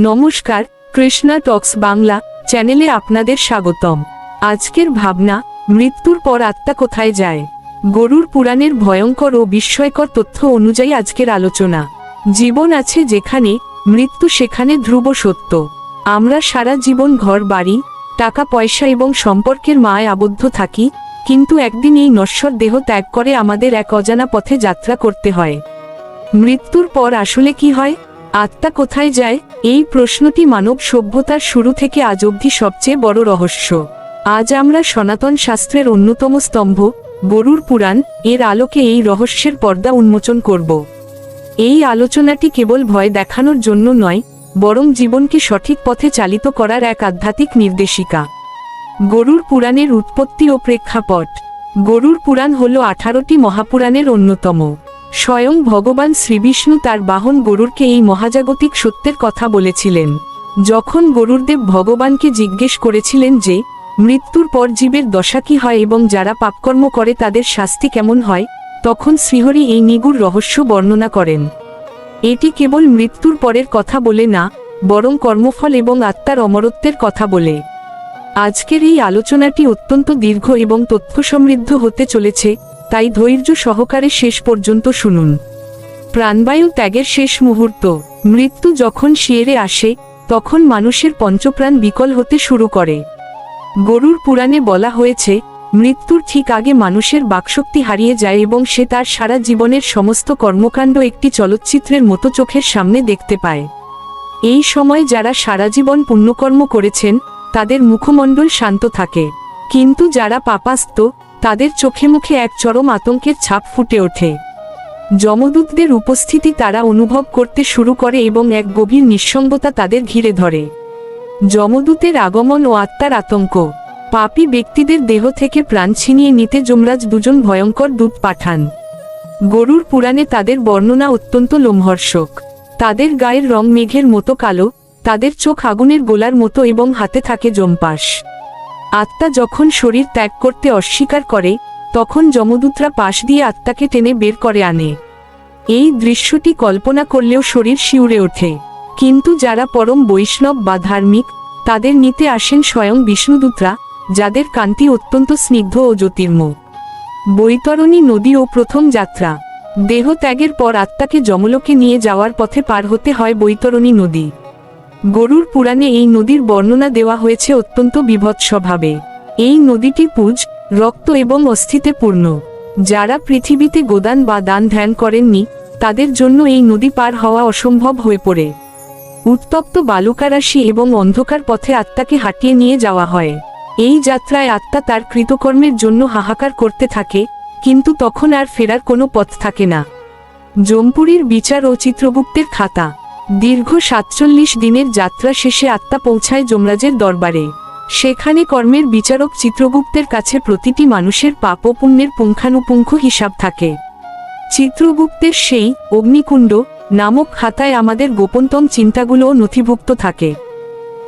নমস্কার, কৃষ্ণা টক্স বাংলা চ্যানেলে আপনাদের স্বাগতম। আজকের ভাবনা, মৃত্যুর পর আত্মা কোথায় যায়। গরুড় পুরাণের ভয়ঙ্কর ও বিস্ময়কর তথ্য অনুযায়ী আজকের আলোচনা। জীবন আছে যেখানে, মৃত্যু সেখানে ধ্রুব সত্য। আমরা সারা জীবন ঘর বাড়ি, টাকা পয়সা এবং সম্পর্কের মায় আবদ্ধ থাকি, কিন্তু একদিন এই নশ্বর দেহ ত্যাগ করে আমাদের এক অজানা পথে যাত্রা করতে হয়। মৃত্যুর পর আসলে কি হয়, আত্মা কোথায় যায়, এই প্রশ্নটি মানব সভ্যতার শুরু থেকে আজ অবধি সবচেয়ে বড় রহস্য। আজ আমরা সনাতন শাস্ত্রের অন্যতম স্তম্ভ গরুড় পুরাণ এর আলোকে এই রহস্যের পর্দা উন্মোচন করব। এই আলোচনাটি কেবল ভয় দেখানোর জন্য নয়, বরং জীবনকে সঠিক পথে চালিত করার এক আধ্যাত্মিক নির্দেশিকা। গরুড় পুরাণের উৎপত্তি ও প্রেক্ষাপট। গরুড় পুরাণ হল 18টি মহাপুরাণের অন্যতম। স্বয়ং ভগবান শ্রীবিষ্ণু তার বাহন গরুড়কে এই মহাজাগতিক সত্যের কথা বলেছিলেন। যখন গরুড়দেব ভগবানকে জিজ্ঞেস করেছিলেন যে মৃত্যুর পর জীবের দশা কি হয় এবং যারা পাপকর্ম করে তাদের শাস্তি কেমন হয়, তখন শ্রীহরি এই নিগূঢ় রহস্য বর্ণনা করেন। এটি কেবল মৃত্যুর পরের কথা বলে না, বরং কর্মফল এবং আত্মার অমরত্বের কথা বলে। আজকের এই আলোচনাটি অত্যন্ত দীর্ঘ এবং তথ্য সমৃদ্ধ হতে চলেছে, তাই ধৈর্য সহকারে শেষ পর্যন্ত শুনুন। প্রাণবায়ু ত্যাগের শেষ মুহূর্ত। মৃত্যু যখন শিয়রে আসে, তখন মানুষের পঞ্চপ্রাণ বিকল হতে শুরু করে। গরুড় পুরাণে বলা হয়েছে, মৃত্যুর ঠিক আগে মানুষের বাকশক্তি হারিয়ে যায় এবং সে তার সারা জীবনের সমস্ত কর্মকাণ্ড একটি চলচ্চিত্রের মতো চোখের সামনে দেখতে পায়। এই সময় যারা সারা জীবন পুণ্যকর্ম করেছেন, তাদের মুখমণ্ডল শান্ত থাকে, কিন্তু যারা পাপাস্ত, তাদের চোখে মুখে এক চরম আতঙ্কের ছাপ ফুটে ওঠে। যমদূতদের উপস্থিতি তারা অনুভব করতে শুরু করে এবং এক গভীর নিঃসঙ্গতা তাদের ঘিরে ধরে। যমদূতের আগমন ও আত্মার আতঙ্ক। পাপী ব্যক্তিদের দেহ থেকে প্রাণ ছিনিয়ে নিতে যমরাজ দুজন ভয়ঙ্কর দূত পাঠান। গরুড় পুরাণে তাদের বর্ণনা অত্যন্ত লোমহর্ষক। তাদের গায়ের রং মেঘের মতো কালো, তাদের চোখ আগুনের গোলার মতো এবং হাতে থাকে যমপাশ। আত্মা যখন শরীর ত্যাগ করতে অস্বীকার করে, তখন যমদূতরা পাশ দিয়ে আত্মাকে টেনে বের করে আনে। এই দৃশ্যটি কল্পনা করলেও শরীর শিউরে ওঠে। কিন্তু যারা পরম বৈষ্ণব বা ধার্মিক, তাদের নিতে আসেন স্বয়ং বিষ্ণুদূতরা, যাদের কান্তি অত্যন্ত স্নিগ্ধ ও জ্যোতির্ময়। বৈতরণী নদী ও প্রথম যাত্রা। দেহ ত্যাগের পর আত্মাকে যমলোকে নিয়ে যাওয়ার পথে পার হতে হয় বৈতরণী নদী। গরুড় পুরাণে এই নদীর বর্ণনা দেওয়া হয়েছে অত্যন্ত বীভৎসভাবে। এই নদীটি পুজ, রক্ত এবং অস্থিতে পূর্ণ। যারা পৃথিবীতে গোদান বা দান ধ্যান করেননি, তাদের জন্য এই নদী পার হওয়া অসম্ভব হয়ে পড়ে। উত্তপ্ত বালুকারাশি এবং অন্ধকার পথে আত্মাকে হাঁটিয়ে নিয়ে যাওয়া হয়। এই যাত্রায় আত্মা তার কৃতকর্মের জন্য হাহাকার করতে থাকে, কিন্তু তখন আর ফেরার কোনো পথ থাকে না। যমপুরীর বিচার ও চিত্রগুপ্তের খাতা। দীর্ঘ 47 দিনের যাত্রা শেষে আত্মা পৌঁছায় যমরাজের দরবারে। সেখানে কর্মের বিচারক চিত্রগুপ্তের কাছে প্রতিটি মানুষের পাপ ও পুণ্যের পুঙ্খানুপুঙ্খ হিসাব থাকে। চিত্রগুপ্তের সেই অগ্নিকুণ্ড নামক খাতায় আমাদের গোপনতম চিন্তাগুলোও নথিভুক্ত থাকে।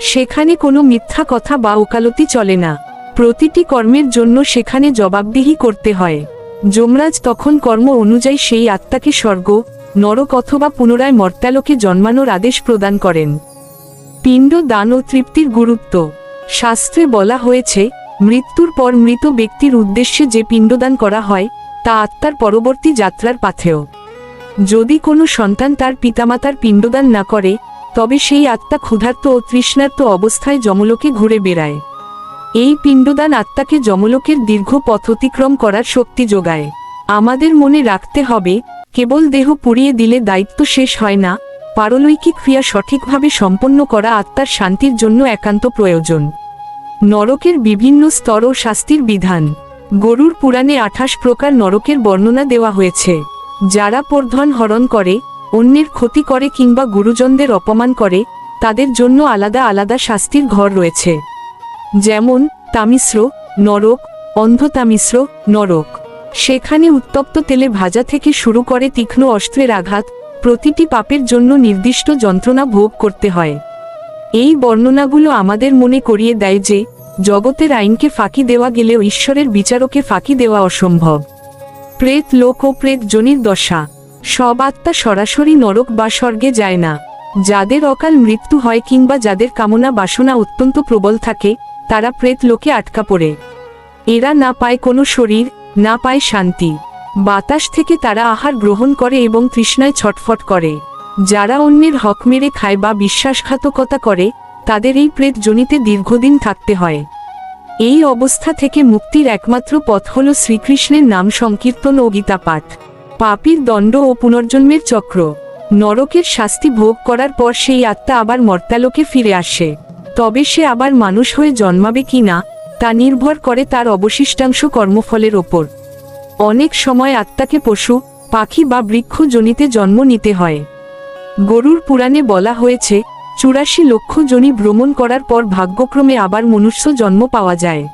সেখানে কোনো মিথ্যা কথা বা ওকালতি চলে না। প্রতিটি কর্মের জন্য সেখানে জবাবদিহি করতে হয়। যমরাজ তখন কর্ম অনুযায়ী সেই আত্মাকে স্বর্গ, নরক অথবা পুনরায় মর্ত্যালোকে জন্মানোর আদেশ প্রদান করেন। পিণ্ড দান ও তৃপ্তির গুরুত্ব। শাস্ত্রে বলা হয়েছে, মৃত্যুর পর মৃত ব্যক্তির উদ্দেশ্যে যে পিণ্ডদান করা হয়, তা আত্মার পরবর্তী যাত্রার পাথেয়। যদি কোনো সন্তান তার পিতামাতার পিণ্ডদান না করে, তবে সেই আত্মা ক্ষুধার্ত ও তৃষ্ণার্ত অবস্থায় যমলোকে ঘুরে বেড়ায়। এই পিণ্ডদান আত্মাকে যমলোকের দীর্ঘ পথ অতিক্রম করার শক্তি যোগায়। আমাদের মনে রাখতে হবে, কেবল দেহ পুড়িয়ে দিলে দায়িত্ব শেষ হয় না, পারলৌকিক ক্রিয়া সঠিকভাবে সম্পন্ন করা আত্মার শান্তির জন্য একান্ত প্রয়োজন। নরকের বিভিন্ন স্তর ও শাস্তির বিধান। গরুড় পুরাণে 28 প্রকার নরকের বর্ণনা দেওয়া হয়েছে। যারা পরধন হরণ করে, অন্যের ক্ষতি করে কিংবা গুরুজনদের অপমান করে, তাদের জন্য আলাদা আলাদা শাস্তির ঘর রয়েছে। যেমন তামিশ্র নরক, অন্ধতামিশ্র নরক। সেখানে উত্তপ্ত তেলে ভাজা থেকে শুরু করে তীক্ষ্ণ অস্ত্রের আঘাত, প্রতিটি পাপের জন্য নির্দিষ্ট যন্ত্রণা ভোগ করতে হয়। এই বর্ণনাগুলো আমাদের মনে করিয়ে দেয় যে জগতের আইনকে ফাঁকি দেওয়া গেলেও ঈশ্বরের বিচারকে ফাঁকি দেওয়া অসম্ভব। প্রেত লোক ও প্রেত যোনির দশা। সব আত্মা সরাসরি নরক বা স্বর্গে যায় না। যাদের অকাল মৃত্যু হয় কিংবা যাদের কামনা বাসনা অত্যন্ত প্রবল থাকে, তারা প্রেত লোকে আটকা পড়ে। এরা না পায় কোনো শরীর, না পায় শান্তি। বাতাস থেকে তারা আহার গ্রহণ করে এবং তৃষ্ণায় ছটফট করে। যারা অন্যের হক মেরে খায় বা বিশ্বাসঘাতকতা করে, তাদের এই প্রেত জনিতে দীর্ঘদিন থাকতে হয়। এই অবস্থা থেকে মুক্তির একমাত্র পথ হল শ্রীকৃষ্ণের নাম সংকীর্তন ও গীতা পাঠ। পাপীর দণ্ড ও পুনর্জন্মের চক্র। নরকের শাস্তি ভোগ করার পর সেই আত্মা আবার মর্ত্যালোকে ফিরে আসে। তবে সে আবার মানুষ হয়ে জন্মাবে কি না, তা নির্ভর করে তার অবশিষ্টাংশ কর্মফলের ওপর। অনেক সময় আত্মাকে পশু, পাখি বা বৃক্ষ জনিতে জন্ম নিতে হয়। গরুর পুরাণে বলা হয়েছে, 84 লক্ষ যোনি ভ্রমণ করার পর ভাগ্যক্রমে আবার মনুষ্য জন্ম পাওয়া যায়।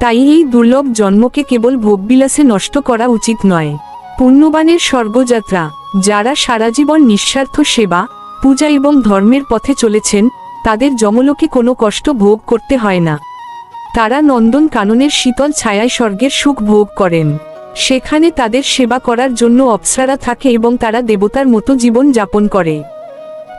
তাই এই দুর্লভ জন্মকে কেবল ভোগবিলাসে নষ্ট করা উচিত নয়। পুণ্যবানের স্বর্গযাত্রা। যারা সারা জীবন নিঃস্বার্থ সেবা, পূজা এবং ধর্মের পথে চলেছেন, তাদের যমলোকে কোনো কষ্ট ভোগ করতে হয় না। তারা নন্দন কাননের শীতল ছায়ায় স্বর্গের সুখ ভোগ করেন। সেখানে তাদের সেবা করার জন্য অপ্সরারা থাকে এবং তারা দেবতার মতো জীবন যাপন করে।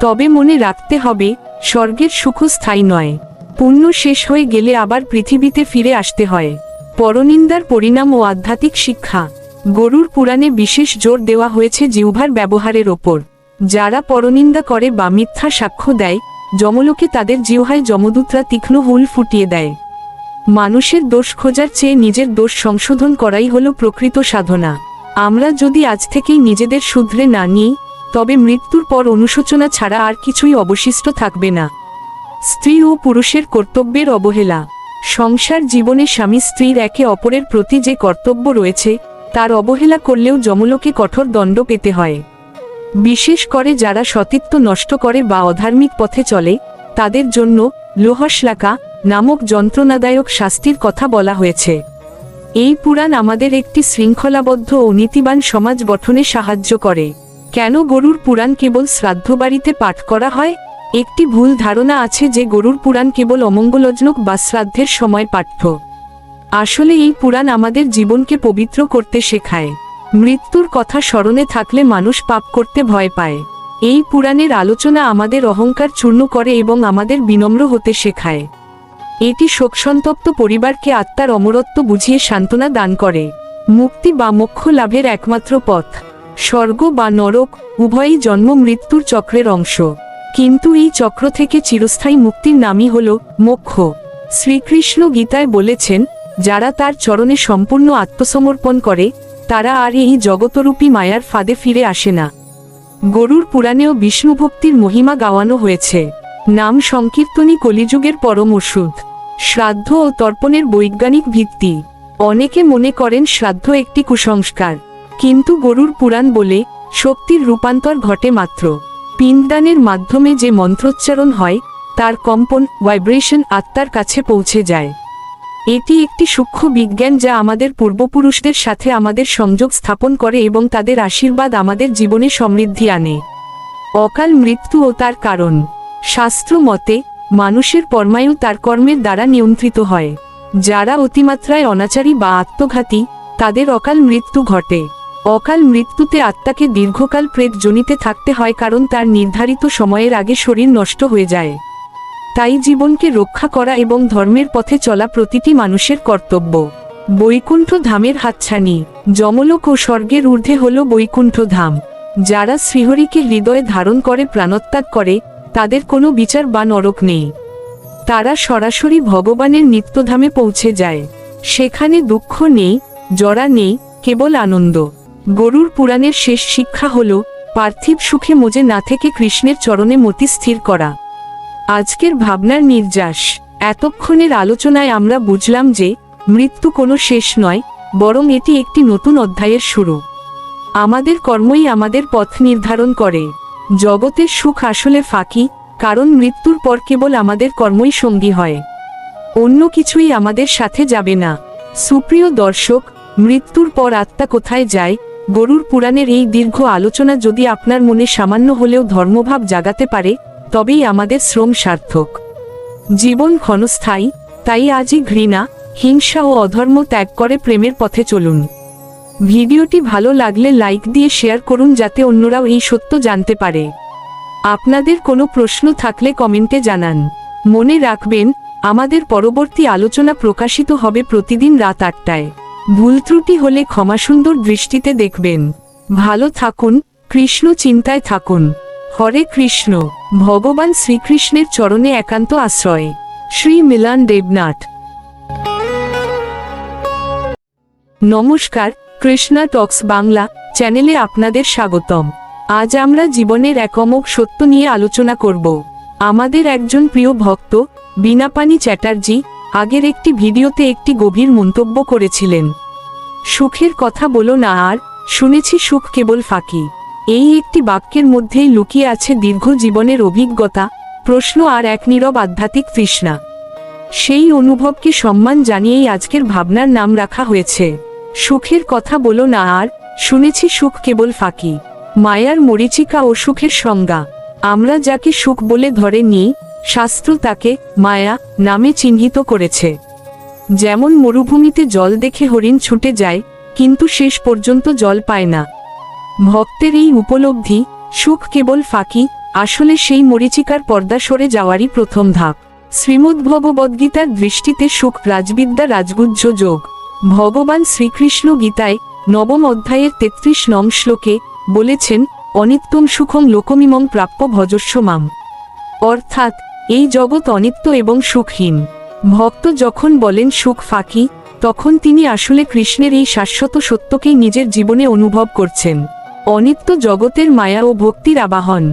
তবে মনে রাখতে হবে, স্বর্গের সুখ স্থায়ী নয়। পুণ্য শেষ হয়ে গেলে আবার পৃথিবীতে ফিরে আসতে হয়। পরনিন্দার পরিণাম ও আধ্যাত্মিক শিক্ষা। গরুর পুরাণে বিশেষ জোর দেওয়া হয়েছে জিহ্বার ব্যবহারের ওপর। যারা পরনিন্দা করে বা মিথ্যা সাক্ষ্য দেয়, যমলোকে তাদের জিহ্বায় যমদূতরা তীক্ষ্ণ হুল ফুটিয়ে দেয়। মানুষের দোষ খোঁজার চেয়ে নিজের দোষ সংশোধন করাই হলো প্রকৃত সাধনা। আমরা যদি আজ থেকেই নিজেদের শুধরে না নিই, তবে মৃত্যুর পর অনুশোচনা ছাড়া আর কিছুই অবশিষ্ট থাকবে না। স্ত্রী ও পুরুষের কর্তব্যের অবহেলা। সংসার জীবনে স্বামী স্ত্রীর একে অপরের প্রতি যে কর্তব্য রয়েছে, তার অবহেলা করলেও যমলোকে কঠোর দণ্ড পেতে হয়। বিশেষ করে যারা সতীত্ব নষ্ট করে বা অধার্মিক পথে চলে, তাদের জন্য লোহশ্লাকা নামক যন্ত্রণাদায়ক শাস্তির কথা বলা হয়েছে। এই পুরাণ আমাদের একটি শৃঙ্খলাবদ্ধ ও নীতিবান সমাজ গঠনে সাহায্য করে। কেন গরুর পুরাণ কেবল শ্রাদ্ধবাড়িতে পাঠ করা হয়? একটি ভুল ধারণা আছে যে গরুর পুরাণ কেবল অমঙ্গলজনক বা শ্রাদ্ধের সময় পাঠ্য। আসলে এই পুরাণ আমাদের জীবনকে পবিত্র করতে শেখায়। মৃত্যুর কথা স্মরণে থাকলে মানুষ পাপ করতে ভয় পায়। এই পুরাণের আলোচনা আমাদের অহংকার চূর্ণ করে এবং আমাদের বিনম্র হতে শেখায়। এটি শোকসন্তপ্ত পরিবারকে আত্মার অমরত্ব বুঝিয়ে সান্ত্বনা দান করে। মুক্তি বা মোক্ষ লাভের একমাত্র পথ। স্বর্গ বা নরক উভয়ই জন্ম মৃত্যুর চক্রের অংশ, কিন্তু এই চক্র থেকে চিরস্থায়ী মুক্তির নামই হল মোক্ষ। শ্রীকৃষ্ণ গীতায় বলেছেন, যারা তার চরণে সম্পূর্ণ আত্মসমর্পণ করে, তারা আর এই জগতরূপী মায়ার ফাঁদে ফিরে আসে না। গরুর পুরাণেও বিষ্ণুভক্তির মহিমা গাওয়ানো হয়েছে। নাম সংকীর্তনই কলিযুগের পরম ওষুধ। শ্রাদ্ধ ও তর্পণের বৈজ্ঞানিক ভিত্তি। অনেকে মনে করেন শ্রাদ্ধ একটি কুসংস্কার, কিন্তু গরুর পুরাণ বলে, শক্তির রূপান্তর ঘটে মাত্র পিণ্ডদানের মাধ্যমে। যে মন্ত্রোচ্চারণ হয়, তার কম্পন ভাইব্রেশন আত্মার কাছে পৌঁছে যায়। এটি একটি সূক্ষ্ম বিজ্ঞান যা আমাদের পূর্বপুরুষদের সাথে আমাদের সংযোগ স্থাপন করে এবং তাদের আশীর্বাদ আমাদের জীবনে সমৃদ্ধি আনে। অকাল মৃত্যু ও তার কারণ। শাস্ত্র মতে, মানুষের পরমায়ু তার কর্মের দ্বারা নিয়ন্ত্রিত হয়। যারা অতিমাত্রায় অনাচারী বা আত্মঘাতী, তাদের অকাল মৃত্যু ঘটে। অকাল মৃত্যুতে আত্মাকে দীর্ঘকাল প্রেত জনিতে থাকতে হয়, কারণ তার নির্ধারিত সময়ের আগে শরীর নষ্ট হয়ে যায়। তাই জীবনকে রক্ষা করা এবং ধর্মের পথে চলা প্রতিটি মানুষের কর্তব্য। বৈকুণ্ঠ ধামের হাতছানি। যমলোক ও স্বর্গের ঊর্ধ্বে হল বৈকুণ্ঠ ধাম। যারা শ্রীহরিকে হৃদয়ে ধারণ করে প্রাণত্যাগ করে, তাদের কোনো বিচার বা নরক নেই। তারা সরাসরি ভগবানের নিত্যধামে পৌঁছে যায়। সেখানে দুঃখ নেই, জরা নেই, কেবল আনন্দ। গরুর পুরাণের শেষ শিক্ষা হল, পার্থিব সুখে মজে না থেকে কৃষ্ণের চরণে মতি স্থির করা। আজকের ভাবনার নির্যাস। এতক্ষণের আলোচনায় আমরা বুঝলাম যে, মৃত্যু কোনো শেষ নয়, বরং এটি একটি নতুন অধ্যায়ের শুরু। আমাদের কর্মই আমাদের পথ নির্ধারণ করে। জগতের সুখ আসলে ফাঁকি, কারণ মৃত্যুর পর কেবল আমাদের কর্মই সঙ্গী হয়, অন্য কিছুই আমাদের সাথে যাবে না। সুপ্রিয় দর্শক, মৃত্যুর পর আত্মা কোথায় যায়? গরুর পুরাণের এই দীর্ঘ আলোচনা যদি আপনার মনে সামান্য হলেও ধর্মভাব জাগাতে পারে, তবেই আমাদের শ্রম সার্থক। জীবন ক্ষণস্থায়ী, তাই আজই ঘৃণা, হিংসা ও অধর্ম ত্যাগ করে প্রেমের পথে চলুন। ভিডিওটি ভালো লাগলে লাইক দিয়ে শেয়ার করুন, যাতে অন্যরাও এই সত্য জানতে পারে। আপনাদের কোনো প্রশ্ন থাকলে কমেন্টে জানান। মনে রাখবেন, আমাদের পরবর্তী আলোচনা প্রকাশিত হবে প্রতিদিন রাত 8টায়। ভুল ত্রুটি হলে ক্ষমাসুন্দর দৃষ্টিতে দেখবেন। ভালো থাকুন, কৃষ্ণ চিন্তায় থাকুন। হরে কৃষ্ণ। ভগবান শ্রীকৃষ্ণের চরণে একান্ত আশ্রয়। শ্রী মিলান দেবনাথ। নমস্কার, কৃষ্ণা টক্স বাংলা চ্যানেলে আপনাদের স্বাগতম। আজ আমরা জীবনের এক অমোঘ সত্য নিয়ে আলোচনা করব। আমাদের একজন প্রিয় ভক্ত বীণাপানি চ্যাটার্জি আগের একটি ভিডিওতে একটি গভীর মন্তব্য করেছিলেন। সুখের কথা বলো না আর, শুনেছি সুখ কেবল ফাঁকি। এই একটি বাক্যের মধ্যেই লুকিয়ে আছে দীর্ঘ জীবনের অভিজ্ঞতা, প্রশ্ন আর এক নীরব আধ্যাত্মিক তৃষ্ণা। সেই অনুভবকে সম্মান জানিয়েই আজকের ভাবনার নাম রাখা হয়েছে সুখের কথা বলো না আর, শুনেছি সুখ কেবল ফাঁকি। মায়ার মরীচিকা ও সুখের সংজ্ঞা। আমরা যাকে সুখ বলে ধরে নিই, শাস্ত্র তাকে মায়া নামে চিহ্নিত করেছে। যেমন মরুভূমিতে জল দেখে হরিণ ছুটে যায়, কিন্তু শেষ পর্যন্ত জল পায় না। ভক্তের এই উপলব্ধি, সুখ কেবল ফাঁকি, আসলে সেই মরীচিকার পর্দা সরে যাওয়ারই প্রথম ধাপ। শ্রীমদ্ভগবদ্গীতার দৃষ্টিতে সুখ রাজবিদ্যা রাজগুহ্য যোগ। ভগবান শ্রীকৃষ্ণ গীতায় 9ম অধ্যায়ের 33 নং শ্লোকে বলেছেন, অনিত্যং সুখং লোকমিমং প্রাপ্য ভজস্ব মাম। অর্থাৎ এই জগৎ অনিত্য এবং সুখহীন। ভক্ত যখন বলেন সুখ ফাঁকি, তখন তিনি আসলে কৃষ্ণের এই শাশ্বত সত্যকেই নিজের জীবনে অনুভব করছেন। অনিত্য জগতের মায়া ও ভক্তির আবাহন।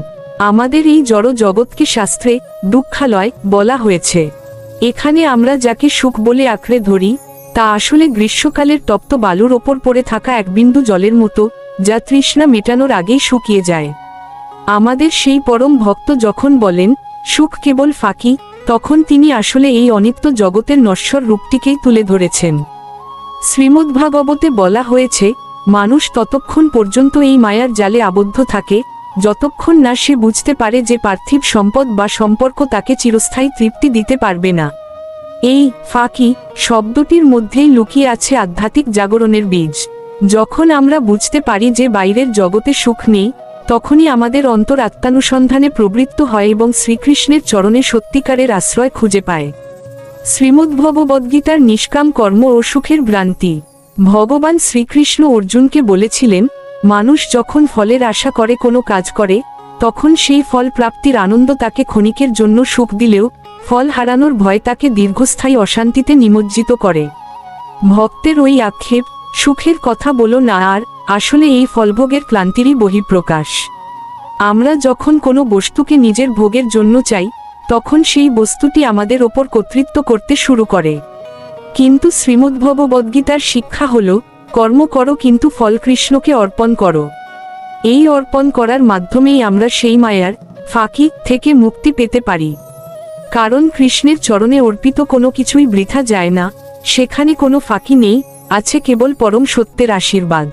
আমাদের এই জড় জগৎকে শাস্ত্রে দুঃখালয় বলা হয়েছে। এখানে আমরা যাকে সুখ বলে আঁকড়ে ধরি, তা আসলে গ্রীষ্মকালের তপ্ত বালুর ওপর পড়ে থাকা এক বিন্দু জলের মতো, যা তৃষ্ণা মেটানোর আগেই শুকিয়ে যায়। আমাদের সেই পরম ভক্ত যখন বলেন সুখ কেবল ফাঁকি, তখন তিনি আসলে এই অনিত্য জগতের নশ্বর রূপটিকেই তুলে ধরেছেন। শ্রীমদ্ভাগবতে বলা হয়েছে, মানুষ ততক্ষণ পর্যন্ত এই মায়ার জালে আবদ্ধ থাকে, যতক্ষণ না সে বুঝতে পারে যে পার্থিব সম্পদ বা সম্পর্ক তাকে চিরস্থায়ী তৃপ্তি দিতে পারবে না। এই ফাঁকি শব্দটির মধ্যেই লুকিয়ে আছে আধ্যাত্মিক জাগরণের বীজ। যখন আমরা বুঝতে পারি যে বাইরের জগতে সুখ নেই, তখনই আমাদের অন্তর আত্মানুসন্ধানে প্রবৃত্ত হয় এবং শ্রীকৃষ্ণের চরণে সত্যিকারের আশ্রয় খুঁজে পায়। শ্রীমদ্ভগবদ্গীতার নিষ্কাম কর্ম ও সুখের ভ্রান্তি। ভগবান শ্রীকৃষ্ণ অর্জুনকে বলেছিলেন, মানুষ যখন ফলের আশা করে কোনো কাজ করে, তখন সেই ফল প্রাপ্তির আনন্দ তাকে ক্ষণিকের জন্য সুখ দিলেও ফল হারানোর ভয় তাকে দীর্ঘস্থায়ী অশান্তিতে নিমজ্জিত করে। ভক্তের ওই আক্ষেপ সুখের কথা বলো না আর, আসলে এই ফলভোগের ক্লান্তিরই বহিঃপ্রকাশ। আমরা যখন কোনো বস্তুকে নিজের ভোগের জন্য চাই, তখন সেই বস্তুটি আমাদের ওপর কর্তৃত্ব করতে শুরু করে। কিন্তু শ্রীমদ্ভগবদ্গীতার শিক্ষা হল, কর্ম করো কিন্তু ফল কৃষ্ণকে অর্পণ করো। এই অর্পণ করার মাধ্যমেই আমরা সেই মায়ার ফাঁকি থেকে মুক্তি পেতে পারি। কারণ কৃষ্ণের চরণে অর্পিত কোনো কিছুই বৃথা যায় না, সেখানে কোনো ফাঁকি নেই, আছে কেবল পরম সত্যের আশীর্বাদ।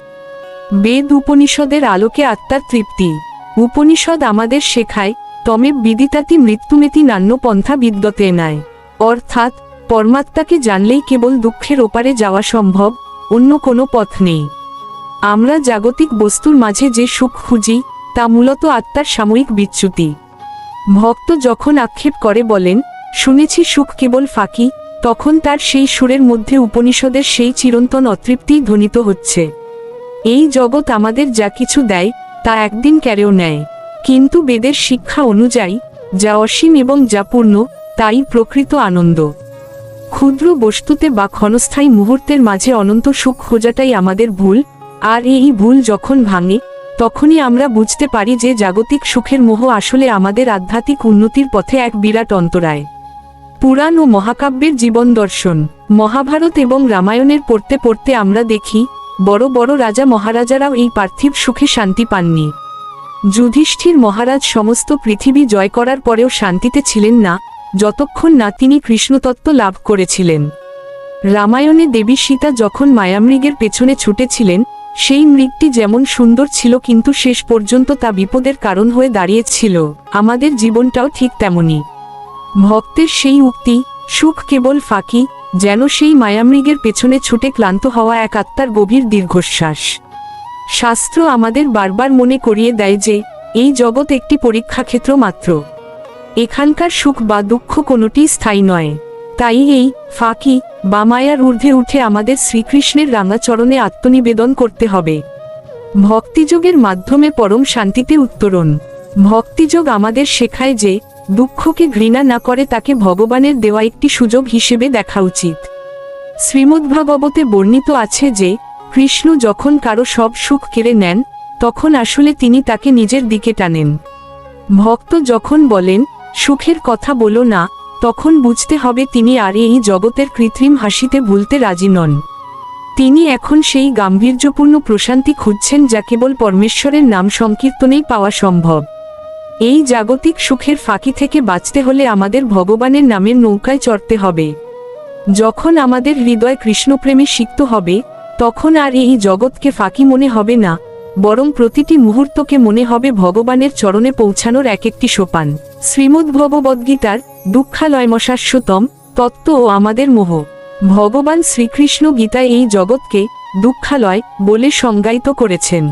বেদ উপনিষদের আলোকে আত্মার তৃপ্তি। উপনিষদ আমাদের শেখায়, তমেব বিদিতাতি মৃত্যুমেতি নান্য পন্থা বিদ্যতে নাই। অর্থাৎ পরমাত্মাকে জানলেই কেবল দুঃখের ওপারে যাওয়া সম্ভব, অন্য কোনো পথ নেই। আমরা জাগতিক বস্তুর মাঝে যে সুখ খুঁজি, তা মূলত আত্মার সাময়িক বিচ্যুতি। ভক্ত যখন আক্ষেপ করে বলেন, শুনেছি সুখ কেবল ফাঁকি, তখন তার সেই সুরের মধ্যে উপনিষদের সেই চিরন্তন অতৃপ্তিই ধ্বনিত হচ্ছে। এই জগৎ আমাদের যা কিছু দেয়, তা একদিন কেড়েও নেয়। কিন্তু বেদের শিক্ষা অনুযায়ী যা অসীম এবং যা পূর্ণ, তাই প্রকৃত আনন্দ। ক্ষুদ্র বস্তুতে বা ক্ষণস্থায়ী মুহূর্তের মাঝে অনন্ত সুখ খোঁজাটাই আমাদের ভুল, আর এই ভুল যখন ভাঙে, তখনই আমরা বুঝতে পারি যে জাগতিক সুখের মোহ আসলে আমাদের আধ্যাত্মিক উন্নতির পথে এক বিরাট অন্তরায়। পুরাণ ও মহাকাব্যের জীবন দর্শন। মহাভারত এবং রামায়ণের পড়তে পড়তে আমরা দেখি, বড় বড় রাজা মহারাজারাও এই পার্থিব সুখে শান্তি পাননি। যুধিষ্ঠির মহারাজ সমস্ত পৃথিবী জয় করার পরেও শান্তিতে ছিলেন না, যতক্ষণ না তিনি কৃষ্ণতত্ত্ব লাভ করেছিলেন। রামায়ণে দেবী সীতা যখন মায়ামৃগের পেছনে ছুটেছিলেন, সেই মৃগটি যেমন সুন্দর ছিল কিন্তু শেষ পর্যন্ত তা বিপদের কারণ হয়ে দাঁড়িয়েছিল। আমাদের জীবনটাও ঠিক তেমনি। ভক্তের সেই উক্তি, সুখ কেবল ফাঁকি, যেন সেই মায়ামৃগের পেছনে ছুটে ক্লান্ত হওয়া এক আত্মার গভীর দীর্ঘশ্বাস। শাস্ত্র আমাদের বারবার মনে করিয়ে দেয় যে এই জগৎ একটি পরীক্ষাক্ষেত্র মাত্র। এখানকার সুখ বা দুঃখ কোনোটি স্থায়ী নয়। তাই এই ফাঁকি বা মায়ার ঊর্ধ্বে উঠে আমাদের শ্রীকৃষ্ণের রাঙাচরণে আত্মনিবেদন করতে হবে। ভক্তিযোগের মাধ্যমে পরম শান্তিতে উত্তরণ। ভক্তিযোগ আমাদের শেখায় যে দুঃখকে ঘৃণা না করে তাকে ভগবানের দেওয়া একটি সুযোগ হিসেবে দেখা উচিত। শ্রীমদ্ভাগবতে বর্ণিত আছে যে কৃষ্ণ যখন কারো সব সুখ কেড়ে নেন তখন আসলে তিনি তাকে নিজের দিকে টানেন। ভক্ত যখন বলেন সুখের কথা বলো না, তখন বুঝতে হবে তিনি আর এই জগতের কৃত্রিম হাসিতে ভুলতে রাজি নন। তিনি এখন সেই গাম্ভীর্যপূর্ণ প্রশান্তি খুঁজছেন যা কেবল পরমেশ্বরের নাম সংকীর্তনেই পাওয়া সম্ভব। এই জাগতিক সুখের ফাঁকি থেকে বাঁচতে হলে আমাদের ভগবানের নামের নৌকায় চড়তে হবে। যখন আমাদের হৃদয় কৃষ্ণপ্রেমে সিক্ত হবে তখন আর এই জগৎকে ফাঁকি মনে হবে না, বরং প্রতিটি মুহূর্তকে মনে হবে ভগবানের চরণে পৌঁছানোর এক একটি সোপান। শ্রীমদ্ভগবদ্গীতার দুঃখালয়মশাশ্বতম তত্ত্ব ও আমাদের মোহ। ভগবান শ্রীকৃষ্ণ গীতায় এই জগৎকে দুঃখালয় বলে সংজ্ঞায়িত করেছেন।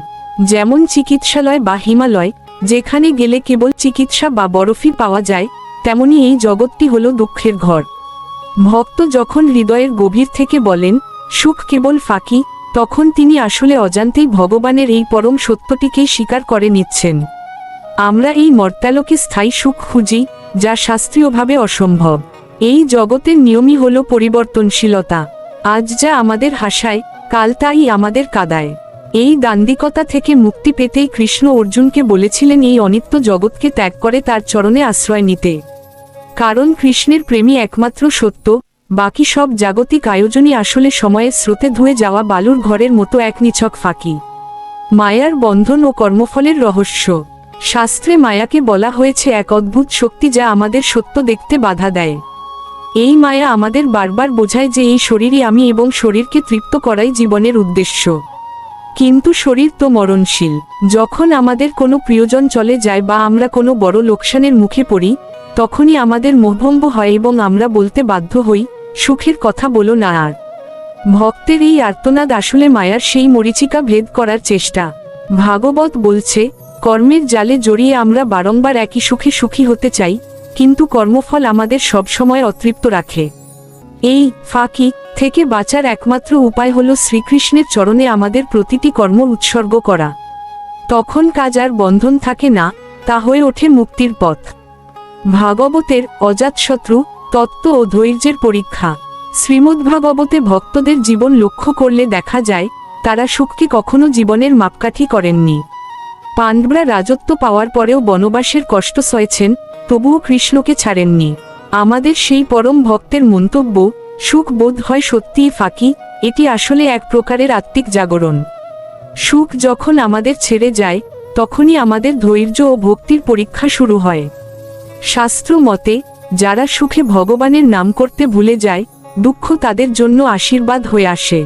যেমন চিকিৎসালয় বা হিমালয়, যেখানে গেলে কেবল চিকিৎসা বা বরফই পাওয়া যায়, তেমনি এই জগৎটি হলো দুঃখের ঘর। ভক্ত যখন হৃদয়ের গভীর থেকে বলেন সুখ কেবল ফাঁকি, তখন তিনি আসলে অজান্তেই ভগবানের এই পরম সত্যটিকেই স্বীকার করে নিচ্ছেন। আমরা এই মর্ত্যালোকে স্থায়ী সুখ খুঁজি, যা শাস্ত্রীয়ভাবে অসম্ভব। এই জগতের নিয়মই হল পরিবর্তনশীলতা। আজ যা আমাদের হাসায়, কাল তাই আমাদের কাঁদায়। এই দান্দিকতা থেকে মুক্তি পেতেই কৃষ্ণ অর্জুনকে বলেছিলেন এই অনিত্য জগৎকে ত্যাগ করে তার চরণে আশ্রয় নিতে। কারণ কৃষ্ণের প্রেমই একমাত্র সত্য, বাকি সব জাগতিক আয়োজনই আসলে সময়ের স্রোতে ধুয়ে যাওয়া বালুর ঘরের মতো এক নিছক ফাঁকি। মায়ার বন্ধন ও কর্মফলের রহস্য। শাস্ত্রে মায়াকে বলা হয়েছে এক অদ্ভুত শক্তি যা আমাদের সত্য দেখতে বাধা দেয়। এই মায়া আমাদের বারবার বোঝায় যে এই শরীরই আমি এবং শরীরকে তৃপ্ত করাই জীবনের উদ্দেশ্য। কিন্তু শরীর তো মরণশীল। যখন আমাদের কোনো প্রিয়জন চলে যায় বা আমরা কোনো বড় লোকসানের মুখে পড়ি, তখনই আমাদের মোহভঙ্গ হয় এবং আমরা বলতে বাধ্য হই সুখের কথা বলো না আর। ভক্তের এই আর্তনাদ আসলে মায়ার সেই মরীচিকা ভেদ করার চেষ্টা। ভাগবত বলছে কর্মের জালে জড়িয়ে আমরা বারংবার একই সুখে সুখী হতে চাই, কিন্তু কর্মফল আমাদের সবসময় অতৃপ্ত রাখে। এই ফাঁকি থেকে বাঁচার একমাত্র উপায় হল শ্রীকৃষ্ণের চরণে আমাদের প্রতিটি কর্ম উৎসর্গ করা। তখন কাজ আর বন্ধন থাকে না, তা হয়ে ওঠে মুক্তির পথ। ভাগবতের অজাতশত্রু তত্ত্ব ও ধৈর্যের পরীক্ষা। শ্রীমদ্ভাগবতে ভক্তদের জীবন লক্ষ্য করলে দেখা যায় তারা সুখকে কখনো জীবনের মাপকাঠি করেননি। পাণ্ডবরা রাজত্ব পাওয়ার পরেও বনবাসের কষ্ট সয়েছেন, তবুও কৃষ্ণকে ছাড়েননি। আমাদের সেই পরম ভক্তের মন্তব্য সুখ বোধ হয় সত্যিই ফাঁকি, এটি আসলে এক প্রকারের আত্মিক জাগরণ। সুখ যখন আমাদের ছেড়ে যায় তখনই আমাদের ধৈর্য ও ভক্তির পরীক্ষা শুরু হয়। শাস্ত্র মতে যারা সুখে ভগবানের নাম করতে ভুলে যায়, দুঃখ তাদের জন্য আশীর্বাদ হয়ে আসে।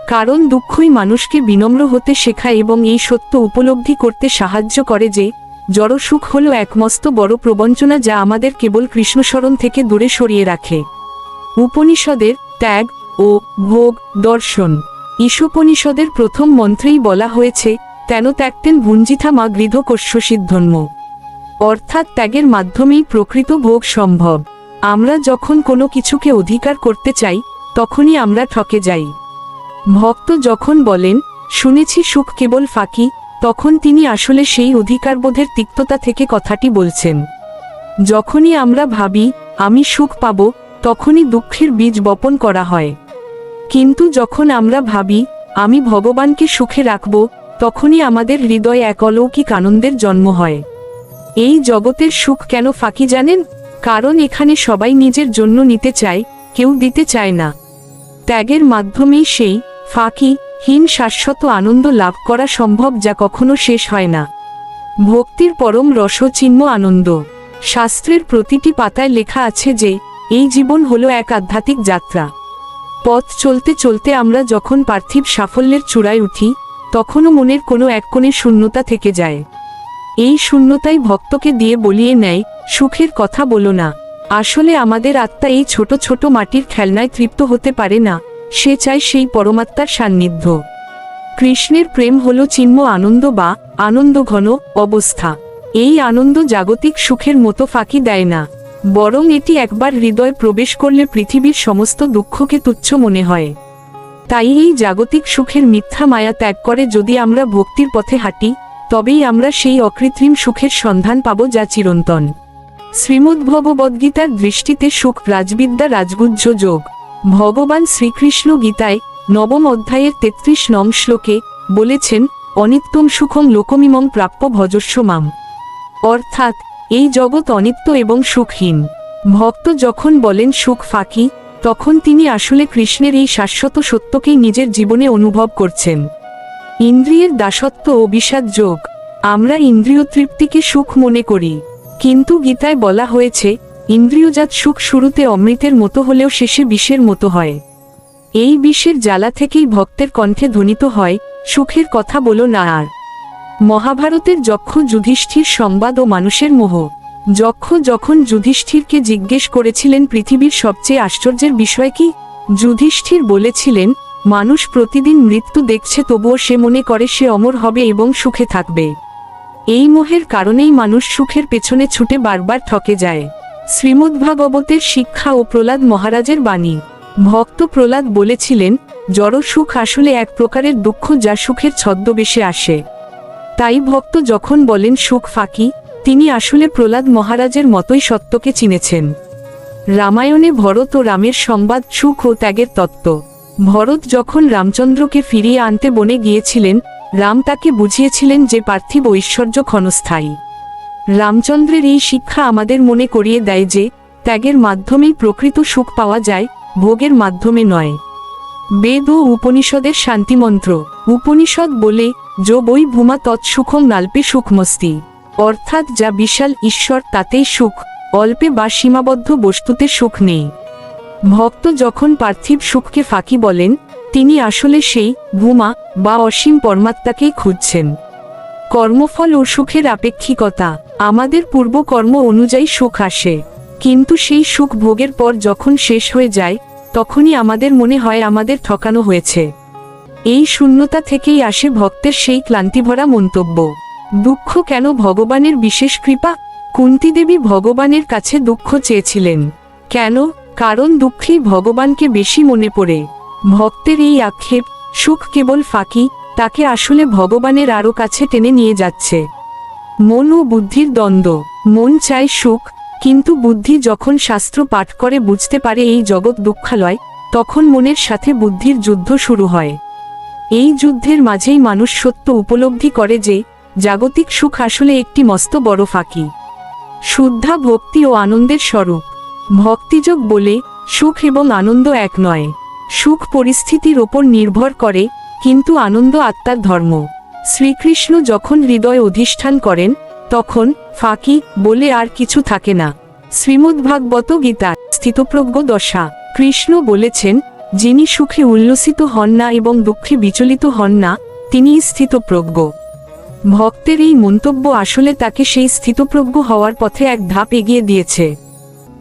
কারণ দুঃখই মানুষকে বিনম্র হতে শেখায় এবং এই সত্য উপলব্ধি করতে সাহায্য করে যে জড় সুখ হলো এক মস্ত বড় প্রবঞ্চনা যা আমাদের কেবল কৃষ্ণস্মরণ থেকে দূরে সরিয়ে রাখে। উপনিষদের ত্যাগ ও ভোগ দর্শন। ঈশোপনিষদের প্রথম মন্ত্রেই বলা হয়েছে তেন ত্যাগতেন ভুঞ্জিথা মা গৃধ কস্যসিদ্ধন্ম, অর্থাৎ ত্যাগের মাধ্যমেই প্রকৃত ভোগ সম্ভব। আমরা যখন কোনো কিছুকে অধিকার করতে চাই তখনই আমরা ঠকে যাই। ভক্ত যখন বলেন শুনেছি সুখ কেবল ফাঁকি, তখন তিনি আসলে সেই অধিকারবোধের তিক্ততা থেকে কথাটি বলছেন। যখনই আমরা ভাবি আমি সুখ পাব, তখনই দুঃখের বীজ বপন করা হয়। কিন্তু যখন আমরা ভাবি আমি ভগবানকে সুখে রাখব, তখনই আমাদের হৃদয়ে এক অলৌকিক আনন্দের জন্ম হয়। এই জগতের সুখ কেন ফাঁকি জানেন? কারণ এখানে সবাই নিজের জন্য নিতে চায়, কেউ দিতে চায় না। ত্যাগের মাধ্যমেই সেই ফাঁকি হীন শাশ্বত আনন্দ লাভ করা সম্ভব যা কখনো শেষ হয় না। ভক্তির পরম রসচিহ্ন আনন্দ। শাস্ত্রের প্রতিটি পাতায় লেখা আছে যে এই জীবন হলো এক আধ্যাত্মিক যাত্রা। পথ চলতে চলতে আমরা যখন পার্থিব সাফল্যের চূড়ায় উঠি, তখনও মনের কোনো এক কোণে শূন্যতা থেকে যায়। এই শূন্যতাই ভক্তকে দিয়ে বলিয়ে নেয় সুখের কথা বলো না। আসলে আমাদের আত্মা এই ছোট ছোট মাটির খেলনায় তৃপ্ত হতে পারে না, সে চায় সেই পরমাত্মার সান্নিধ্য। কৃষ্ণের প্রেম হলো চিন্ময় আনন্দ বা আনন্দঘন অবস্থা। এই আনন্দ জাগতিক সুখের মতো ফাঁকি দেয় না, বরং এটি একবার হৃদয়ে প্রবেশ করলে পৃথিবীর সমস্ত দুঃখকে তুচ্ছ মনে হয়। তাই এই জাগতিক সুখের মিথ্যা মায়া ত্যাগ করে যদি আমরা ভক্তির পথে হাঁটি, তবেই আমরা সেই অকৃত্রিম সুখের সন্ধান পাব যা চিরন্তন। শ্রীমদ্ভগবদ্গীতার দৃষ্টিতে সুখ রাজবিদ্যা রাজগুহ্য যোগ। ভগবান শ্রীকৃষ্ণ গীতায় 9ম অধ্যায়ের 33 নং শ্লোকে বলেছেন, অনিত্যম সুখম লোকমিমং প্রাপ্য ভজস্ব মাম। অর্থাৎ এই জগৎ অনিত্য এবং সুখহীন। ভক্ত যখন বলেন সুখ ফাঁকি, তখন তিনি আসলে কৃষ্ণের এই শাশ্বত সত্যকেই নিজের জীবনে অনুভব করছেন। ইন্দ্রিয়ের দাসত্ব ও বিষাদ যোগ। আমরা ইন্দ্রিয় তৃপ্তিকে সুখ মনে করি, কিন্তু গীতায় বলা হয়েছে ইন্দ্রিয়জাত সুখ শুরুতে অমৃতের মতো হলেও শেষে বিষের মতো হয়। এই বিষের জ্বালা থেকেই ভক্তের কণ্ঠে ধ্বনিত হয়, সুখের কথা বলো না আর। মহাভারতের যক্ষ যুধিষ্ঠির সংবাদ ও মানুষের মোহ। যক্ষ যখন যুধিষ্ঠিরকে জিজ্ঞেস করেছিলেন পৃথিবীর সবচেয়ে আশ্চর্যের বিষয় কি, যুধিষ্ঠির বলেছিলেন, মানুষ প্রতিদিন মৃত্যু দেখছে তবুও সে মনে করে সে অমর হবে এবং সুখে থাকবে। এই মোহের কারণেই মানুষ সুখের পেছনে ছুটে বারবার ঠকে যায়। শ্রীমদ্ভাগবতের শিক্ষা ও প্রহ্লাদ মহারাজের বাণী। ভক্ত প্রহ্লাদ বলেছিলেন, জড় সুখ আসলে এক প্রকারের দুঃখ যা সুখের ছদ্মবেশে আসে। তাই ভক্ত যখন বলেন সুখ ফাঁকি, তিনি আসলে প্রহ্লাদ মহারাজের মতোই সত্যকে চিনেছেন। রামায়ণে ভরত ও রামের সংবাদ সুখ ও ত্যাগের তত্ত্ব। ভরত যখন রামচন্দ্রকে ফিরিয়ে আনতে বনে গিয়েছিলেন, রাম তাকে বুঝিয়েছিলেন যে পার্থিব ঐশ্বর্য ক্ষণস্থায়ী। রামচন্দ্রের এই শিক্ষা আমাদের মনে করিয়ে দেয় যে ত্যাগের মাধ্যমেই প্রকৃত সুখ পাওয়া যায়, ভোগের মাধ্যমে নয়। বেদ ও উপনিষদের শান্তিমন্ত্র। উপনিষদ বলে, যো বৈ ভূমা তৎসুখং নাল্পে সুখমস্তি। অর্থাৎ যা বিশাল ঈশ্বর তাতেই সুখ, অল্পে বা সীমাবদ্ধ বস্তুতে সুখ নেই। ভক্ত যখন পার্থিব সুখকে ফাঁকি বলেন, তিনি আসলে সেই ভূমা বা অসীম পরমাত্মাকেই খুঁজছেন। কর্মফল ও সুখের আপেক্ষিকতা। আমাদের পূর্বকর্ম অনুযায়ী সুখ আসে, কিন্তু সেই সুখ ভোগের পর যখন শেষ হয়ে যায়, তখনই আমাদের মনে হয় আমাদের ঠকানো হয়েছে। এই শূন্যতা থেকেই আসে ভক্তের সেই ক্লান্তিভরা মন্তব্য। দুঃখ কেন ভগবানের বিশেষ কৃপা? কুন্তী দেবী ভগবানের কাছে দুঃখ চেয়েছিলেন। কেন? কারণ দুঃখেই ভগবানকে বেশি মনে পড়ে। ভক্তের এই আক্ষেপ, সুখ কেবল ফাঁকি, তাকে আসলে ভগবানের আরও কাছে টেনে নিয়ে যাচ্ছে। মন ও বুদ্ধির দ্বন্দ্ব। মন চায় সুখ, কিন্তু বুদ্ধি যখন শাস্ত্র পাঠ করে বুঝতে পারে এই জগৎ দুঃখালয়, তখন মনের সাথে বুদ্ধির যুদ্ধ শুরু হয়। এই যুদ্ধের মাঝেই মানুষ সত্য উপলব্ধি করে যে জাগতিক সুখ আসলে একটি মস্ত বড় ফাঁকি। শুদ্ধা ভক্তি ও আনন্দের স্বরূপ। ভক্তিযোগ বলে, সুখ এবং আনন্দ এক নয়। সুখ পরিস্থিতির ওপর নির্ভর করে, কিন্তু আনন্দ আত্মার ধর্ম। শ্রীকৃষ্ণ যখন হৃদয় অধিষ্ঠান করেন, তখন ফাঁকি বলে আর কিছু থাকে না। শ্রীমদ্ভাগবত গীতা স্থিতপ্রজ্ঞ দশা। কৃষ্ণ বলেছেন, যিনি সুখে উল্লসিত হন না এবং দুঃখে বিচলিত হন না, তিনিই স্থিতপ্রজ্ঞ। ভক্তের এই মন্তব্য আসলে তাকে সেই স্থিতপ্রজ্ঞ হওয়ার পথে এক ধাপ এগিয়ে দিয়েছে।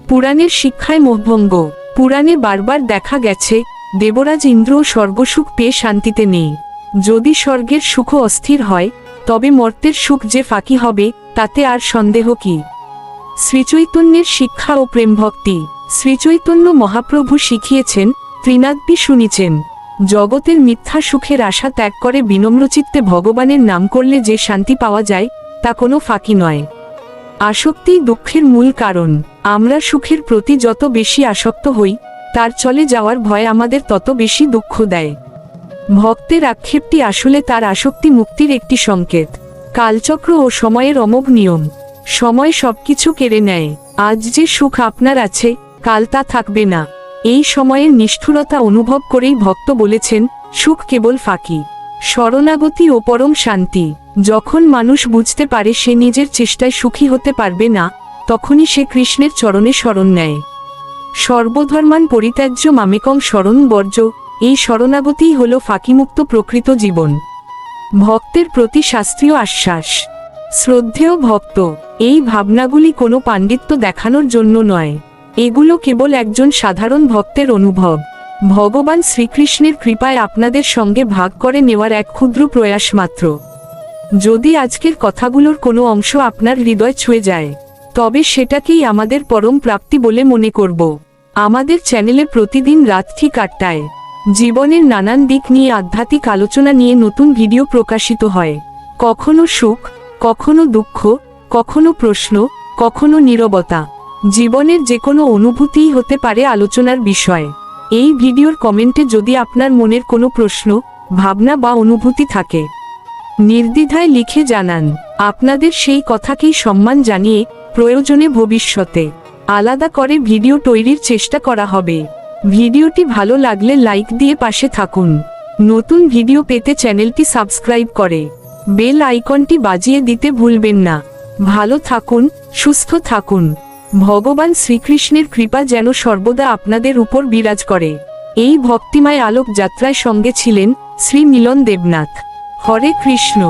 পুরাণের শিক্ষায় মোহভঙ্গ। পুরাণে বারবার দেখা গেছে, দেবরাজ ইন্দ্র স্বর্গসুখ পেয়ে শান্তিতে নেই। যদি স্বর্গের সুখ অস্থির হয়, তবে মর্তের সুখ যে ফাঁকি হবে, তাতে আর সন্দেহ কি? শ্রীচৈতন্যের শিক্ষা ও প্রেমভক্তি। শ্রীচৈতন্য মহাপ্রভু শিখিয়েছেন, ত্রিনাদ্বি শুনিছেন, জগতের মিথ্যা সুখের আশা ত্যাগ করে বিনম্রচিত্তে ভগবানের নাম করলে যে শান্তি পাওয়া যায়, তা কোনো ফাঁকি নয়। আসক্তিই দুঃখের মূল কারণ। আমরা সুখের প্রতি যত বেশি আসক্ত হই, তার চলে যাওয়ার ভয় আমাদের তত বেশি দুঃখ দেয়। ভক্তের আক্ষেপটি আসলে তার আসক্তি মুক্তির একটি সংকেত। কালচক্র ও সময়ের অমোঘ নিয়ম। সময় সবকিছু কেড়ে নেয়। আজ যে সুখ আপনার আছে, কাল তা থাকবে না। এই সময়ের নিষ্ঠুরতা অনুভব করেই ভক্ত বলেছেন, সুখ কেবল ফাঁকি। শরণাগতি ও পরম শান্তি। যখন মানুষ বুঝতে পারে সে নিজের চেষ্টায় সুখী হতে পারবে না, তখনই সে কৃষ্ণের চরণে শরণ নেয়। সর্বধর্মান পরিত্যাজ্য মামেকং শরণ বর্জ্য। এই শরণাগতিই হল ফাঁকিমুক্ত প্রকৃত জীবন। ভক্তের প্রতি শাস্ত্রীয় আশ্বাস। শ্রদ্ধেয় ভক্ত, এই ভাবনাগুলি কোনো পাণ্ডিত্য দেখানোর জন্য নয়। এগুলো কেবল একজন সাধারণ ভক্তের অনুভব। ভগবান শ্রীকৃষ্ণের কৃপায় আপনাদের সঙ্গে ভাগ করে নেওয়ার এক ক্ষুদ্র প্রয়াস মাত্র। যদি আজকের কথাগুলোর কোনো অংশ আপনার হৃদয় ছুঁয়ে যায়, তবে সেটাকেই আমাদের পরম প্রাপ্তি বলে মনে করব। আমাদের চ্যানেলে প্রতিদিন রাত ঠিক 8টায় জীবনের নানান দিক নিয়ে আধ্যাত্মিক আলোচনা নিয়ে নতুন ভিডিও প্রকাশিত হয়। কখনো সুখ, কখনো দুঃখ, কখনো প্রশ্ন, কখনো নীরবতা। জীবনের যে কোনো অনুভূতিই হতে পারে আলোচনার বিষয়। এই ভিডিওর কমেন্টে যদি আপনার মনের কোনো প্রশ্ন, ভাবনা বা অনুভূতি থাকে, নির্দ্বিধায় লিখে জানান। আপনাদের সেই কথাকেই সম্মান জানিয়ে প্রয়োজনে ভবিষ্যতে আলাদা করে ভিডিও তৈরির চেষ্টা করা হবে। ভিডিওটি ভালো লাগলে লাইক দিয়ে পাশে থাকুন। নতুন ভিডিও পেতে চ্যানেলটি সাবস্ক্রাইব করে বেল আইকনটি বাজিয়ে দিতে ভুলবেন না। ভালো থাকুন, সুস্থ থাকুন। ভগবান শ্রীকৃষ্ণের কৃপা যেন সর্বদা আপনাদের উপর বিরাজ করে। এই ভক্তিময় আলোক যাত্রায় সঙ্গে ছিলেন শ্রী মিলন দেবনাথ। হরে কৃষ্ণ।